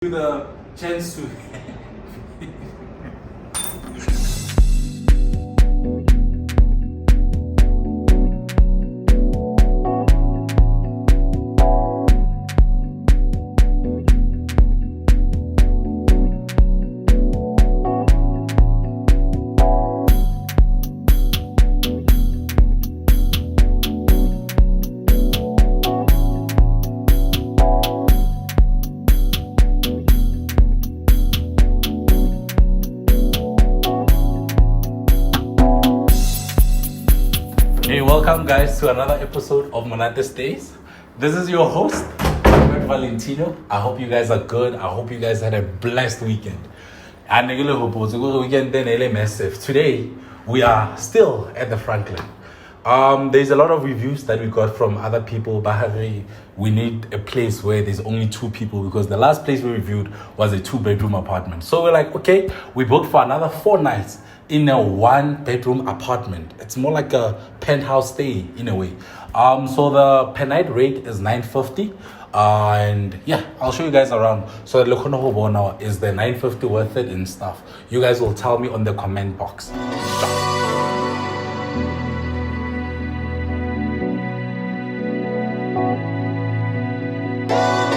The chance to Hey, welcome guys to another episode of Monates Days. This is your host, Albert Valentino. I hope you guys are good. I hope you guys had a blessed weekend. And weekend then massive. Today we are still at the Franklin. There's a lot of reviews that we got from other people, but we need a place where there's only two people because the last place we reviewed was a 2-bedroom apartment. So we're like, okay, we booked for another 4 nights in a 1-bedroom apartment. It's more like a penthouse stay in a way. So the per night rate is $950. And yeah, I'll show you guys around. So now is the $950 worth it and stuff? You guys will tell me on the comment box. Ciao.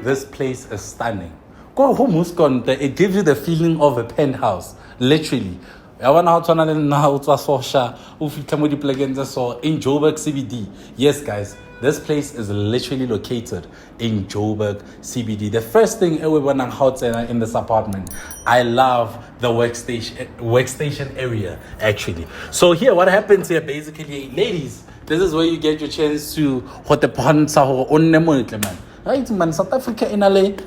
This place is stunning. It gives you the feeling of a penthouse, literally. In Joburg CBD. Yes, guys, this place is literally located in Joburg CBD. The first thing everyone in this apartment, I love the workstation area, actually. So here, what happens here, basically, ladies, this is where you get your chance to right, man, South Africa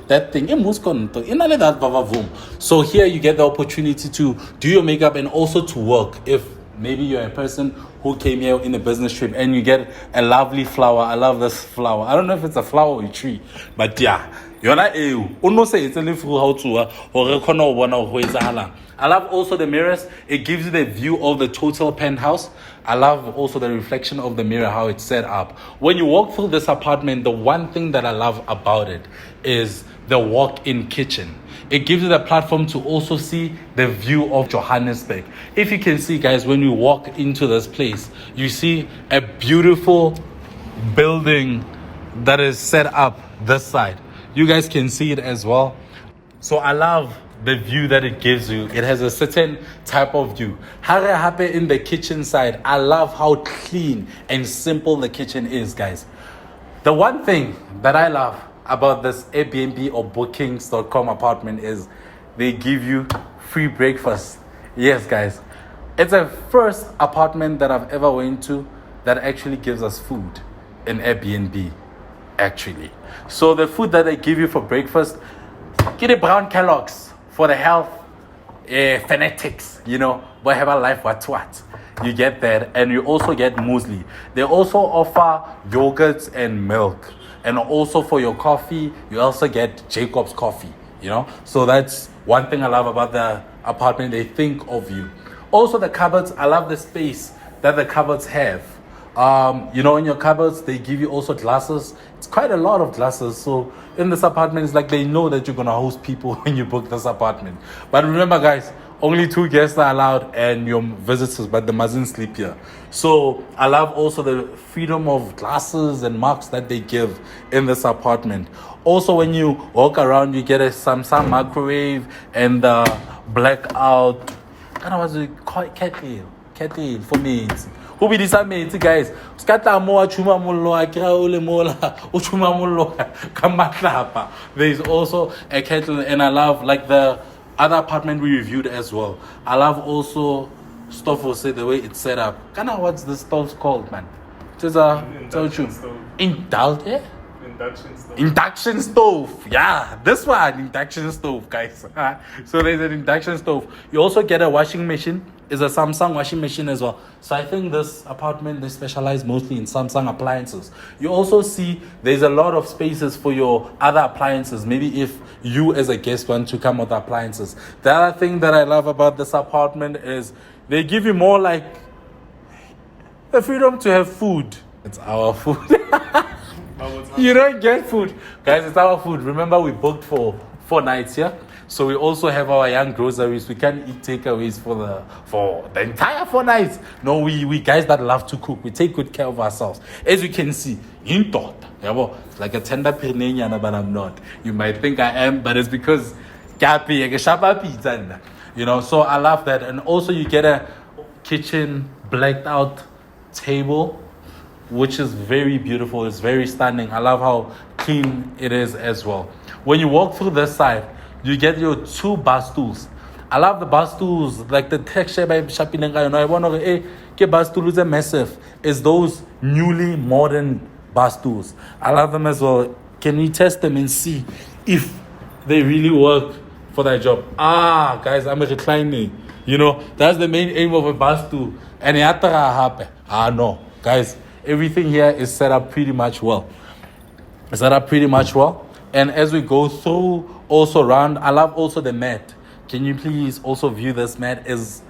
that thing that. So here you get the opportunity to do your makeup and also to work. If maybe you're a person who came here in a business trip and you get a lovely flower. I love this flower. I don't know if it's a flower or a tree, but yeah. I love also the mirrors. It gives you the view of the total penthouse. I love also the reflection of the mirror, how it's set up. When you walk through this apartment, the one thing that I love about it is the walk-in kitchen. It gives you the platform to also see the view of Johannesburg. If you can see, guys, when you walk into this place, you see a beautiful building that is set up this side. You guys can see it as well. So I love the view that it gives you. It has a certain type of view. In the kitchen side, I love how clean and simple the kitchen is, guys. The one thing that I love about this Airbnb or bookings.com apartment is they give you free breakfast. Yes, guys. It's a first apartment that I've ever went to that actually gives us food in Airbnb, actually. So the food that they give you for breakfast, get a brown Kellogg's for the health fanatics, but have a life what. You get that, and you also get muesli. They also offer yogurts and milk. And also for your coffee, you also get Jacob's coffee, So that's one thing I love about the apartment. They think of you. Also the cupboards, I love the space that the cupboards have. In your cupboards, they give you also glasses. It's quite a lot of glasses. So in this apartment, it's like they know that you're going to host people when you book this apartment. But remember, guys, only 2 guests are allowed and your visitors, but they mustn't sleep here. So I love also the freedom of glasses and marks that they give in this apartment. Also, when you walk around, you get a Samsung microwave and the blackout. I don't know what's it called, kettle for me. Who be this amazing, guys? There's also a kettle, and I love like the other apartment we reviewed as well. I love also stove will say the way it's set up. Kinda what's the stove called, man? It is a Induction stove. Induction stove. Yeah, this one, induction stove, guys. So there's an induction stove. You also get a washing machine. It's a Samsung washing machine as well. So I think this apartment, they specialize mostly in Samsung appliances. You also see there's a lot of spaces for your other appliances. Maybe if you as a guest want to come with appliances. The other thing that I love about this apartment is they give you more like the freedom to have food. It's our food. You don't get food. Guys, it's our food. Remember, we booked for 4 nights here. So we also have our young groceries. We can't eat takeaways for the entire 4 nights. No, we guys that love to cook. We take good care of ourselves. As you can see, it's like a tender penena, but I'm not. You might think I am, but it's because you know, so I love that. And also you get a kitchen blacked out table, which is very beautiful. It's very stunning. I love how clean it is as well. When you walk through this side, you get your 2 bar stools. I love the bar stools, like the texture by shopping. I want to bar stools are massive. It's those newly modern bar stools. I love them as well. Can we test them and see if they really work for that job? Guys, I'm reclining. You know, that's the main aim of a bar stool. And no, guys, everything here is set up pretty much well. And as we go through also around, I love also the mat. Can you please also view this mat? Is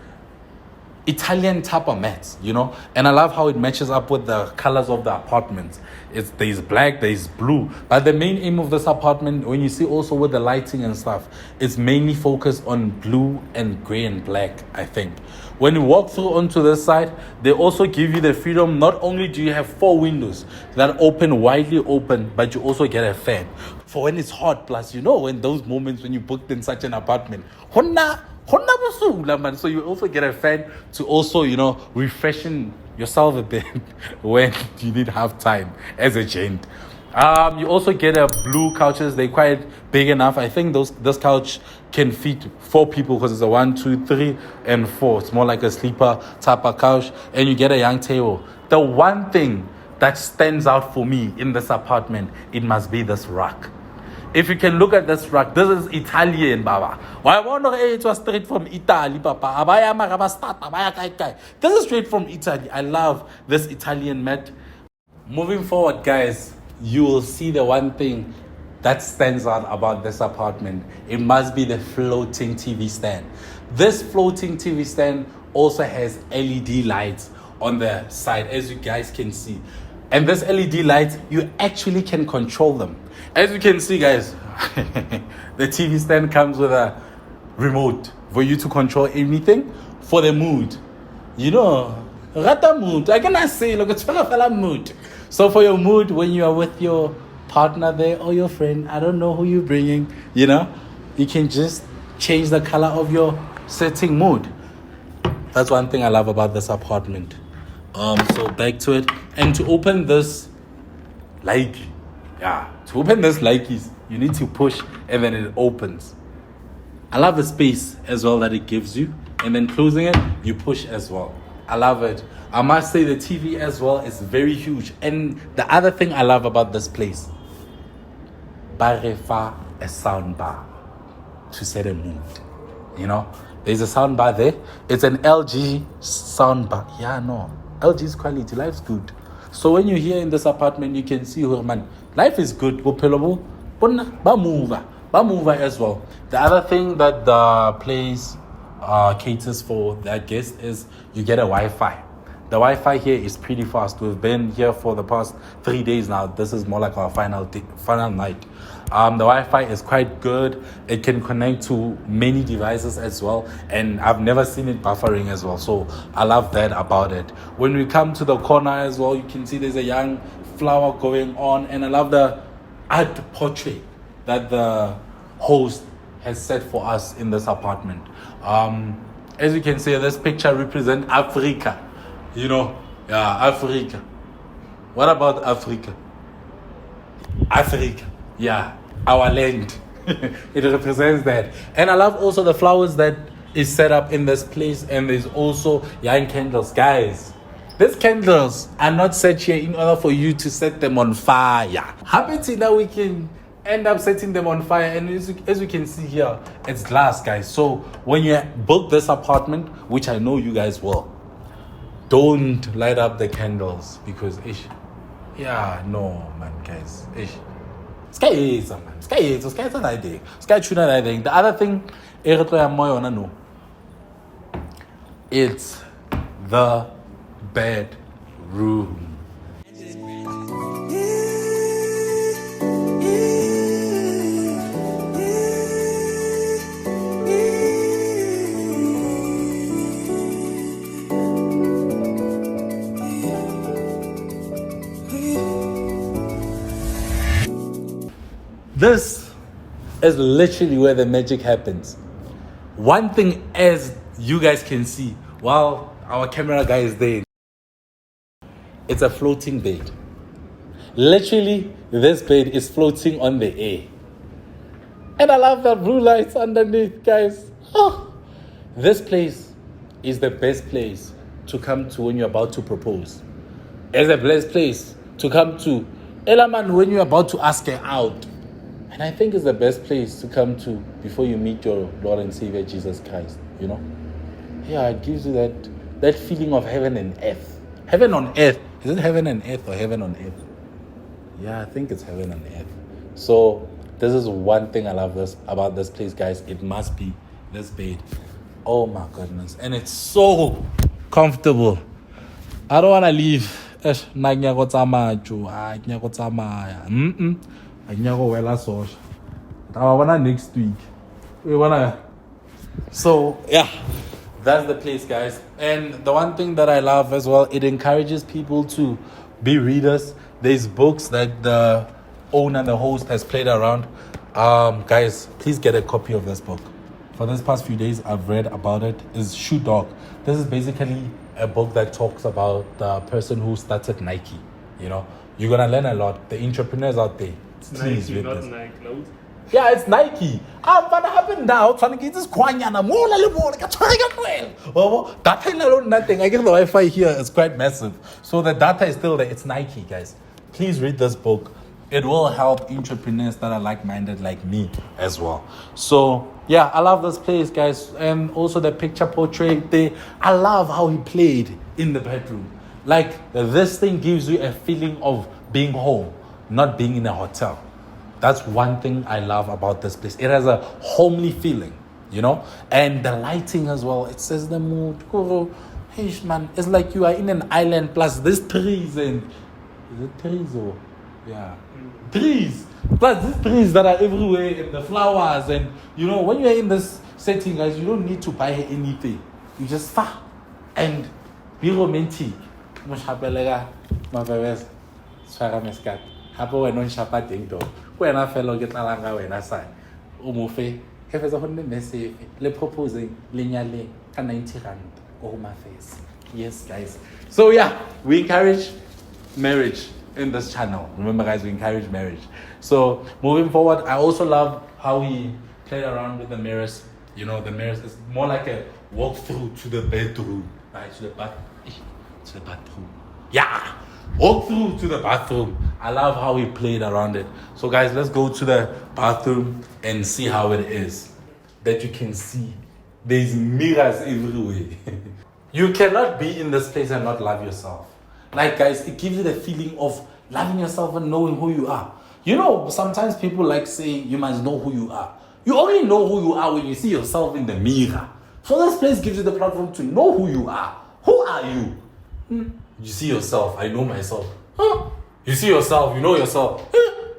Italian type of mats, you know? And I love how it matches up with the colors of the apartment. There's black, there's blue. But the main aim of this apartment, when you see also with the lighting and stuff, it's mainly focused on blue and gray and black, I think. When you walk through onto this side, they also give you the freedom. Not only do you have 4 windows that open widely open, but you also get a fan for when it's hot. Plus, you know, when those moments when you booked in such an apartment, so you also get a fan to also, you know, refreshing yourself a bit when you need half time as a gent. You also get a blue couches. They're quite big enough. I think this couch can fit 4 people because it's a 1, 2, 3, and 4. It's more like a sleeper type of couch. And you get a young table. The one thing that stands out for me in this apartment, it must be this rug. If you can look at this rug, this is Italian, Baba. Why wonder it was straight from Italy, Papa? This is straight from Italy. I love this Italian mat. Moving forward, guys, you will see the one thing that stands out about this apartment. It must be the floating TV stand. This floating TV stand also has LED lights on the side, as you guys can see. And this LED lights, you actually can control them. As you can see, guys, the TV stand comes with a remote for you to control anything for the mood. You know, rata mood. I cannot say, look, it's a mood. So for your mood, when you are with your partner there or your friend, I don't know who you're bringing, you know, you can just change the color of your setting mood. That's one thing I love about this apartment. So back to it. And to open this likes, you need to push and then it opens. I love the space as well that it gives you. And then closing it, you push as well. I love it. I must say the TV as well is very huge. And the other thing I love about this place, Barefa a sound bar to set a mood. You know, there's a sound bar there. It's an LG sound bar. Yeah, no. LG's quality, life's good. So when you're here in this apartment, you can see, man, life is good. Ba mover as well. The other thing that the place caters for that guest is you get a Wi-Fi. The Wi-Fi here is pretty fast. We've been here for the past 3 days now. This is more like our final night. The Wi-Fi is quite good. It can connect to many devices as well. And I've never seen it buffering as well. So I love that about it. When we come to the corner as well, you can see there's a young flower going on. And I love the art portrait that the host has set for us in this apartment. As you can see, this picture represents Africa. You know, yeah, Africa. What about Africa? Africa, yeah, our land. It represents that. And I love also the flowers that is set up in this place, and there's also young candles, guys. These candles are not set here in order for you to set them on fire. Happy now we can end up setting them on fire, and as you can see here, it's glass, guys. So when you book this apartment, which I know you guys will, don't light up the candles because no man, guys. Sky is man. Sky an idea. Sky tune an idea. The other thing, no. It's the bedroom. This is literally where the magic happens. One thing, as you guys can see, while our camera guy is there, it's a floating bed. Literally, this bed is floating on the air. And I love that blue lights underneath, guys. Oh, this place is the best place to come to when you're about to propose. It's the best place to come to Elaman when you're about to ask her out. And I think it's the best place to come to before you meet your Lord and Savior Jesus Christ, you know? Yeah, it gives you that feeling of heaven and earth. Heaven on earth. Is it heaven and earth or heaven on earth? Yeah, I think it's heaven on earth. So this is one thing I love about this place, guys. It must be this bed. Oh my goodness. And it's so comfortable. I don't want to leave. Next week. So yeah, that's the place, guys. And the one thing that I love as well, it encourages people to be readers. There's books that the owner, the host has played around. Guys, please get a copy of this book. For this past few days, I've read about it. It's Shoe Dog. This is basically a book that talks about the person who started Nike. You know, you're gonna learn a lot. The entrepreneurs out there. Please Nike, read not this. Nike clothes. Yeah, it's Nike. What happened now? Trying to get this kwanyana more data alone nothing. I guess the Wi-Fi here is quite massive. So the data is still there. It's Nike, guys. Please read this book. It will help entrepreneurs that are like-minded like me as well. So yeah, I love this place, guys. And also the picture portrait there. I love how he played in the bedroom. Like, this thing gives you a feeling of being home, not being in a hotel. That's one thing I love about this place. It has a homely feeling, you know? And the lighting as well. It says the mood. Hey, man, it's like you are in an island plus these trees and... Is it trees or... Yeah. Trees. Plus these trees that are everywhere and the flowers. And, you know, when you're in this setting, guys, you don't need to buy anything. You just and be romantic. Hapo wena nshapa teng do wena fela ke tla langa wena sa o mo fe he fetsa go nne message le proposing le nyaleng ka 90 rand o ma face. Yes, guys. So yeah, we encourage marriage in this channel. Remember, guys, we encourage marriage. So moving forward, I also love how he played around with the mirrors. You know, the mirrors is more like a walkthrough to the bedroom, right? To the bathroom. Yeah. Walk through to the bathroom. I love how he played around it. So guys, let's go to the bathroom and see how it is. That you can see there's mirrors everywhere. You cannot be in this place and not love yourself. Like, guys, it gives you the feeling of loving yourself and knowing who you are. You know, sometimes people like saying you must know who you are. You only know who you are when you see yourself in the mirror. So this place gives you the platform to know who you are. Who are you? You see yourself, I know myself. You see yourself, you know yourself.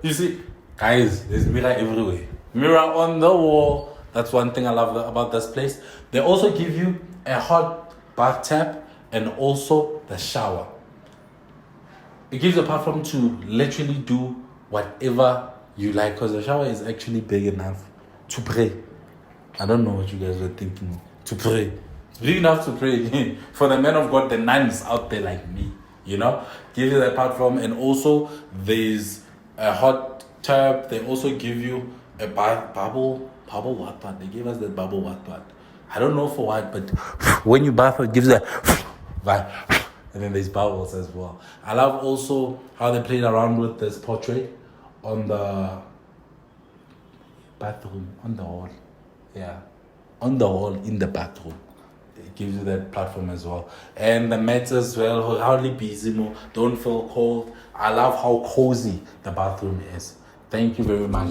You see, guys, there's mirror everywhere. Mirror on the wall. That's one thing I love about this place. They also give you a hot bathtub and also the shower. It gives you a platform to literally do whatever you like, because the shower is actually big enough to pray. I don't know what you guys were thinking. To pray. It's big enough to pray. For the men of God, the nuns out there like me, you know, give you that platform. And also there's a hot tub. They also give you a bubble what? They gave us the bubble what? I don't know for what, but when you bath, it gives that vibe. And then there's bubbles as well. I love also how they played around with this portrait on the bathroom, on the wall. Yeah, on the wall in the bathroom. It gives you that platform as well. And the mats as well, hardly busy more, don't feel cold. I love how cozy the bathroom is. Thank you very much.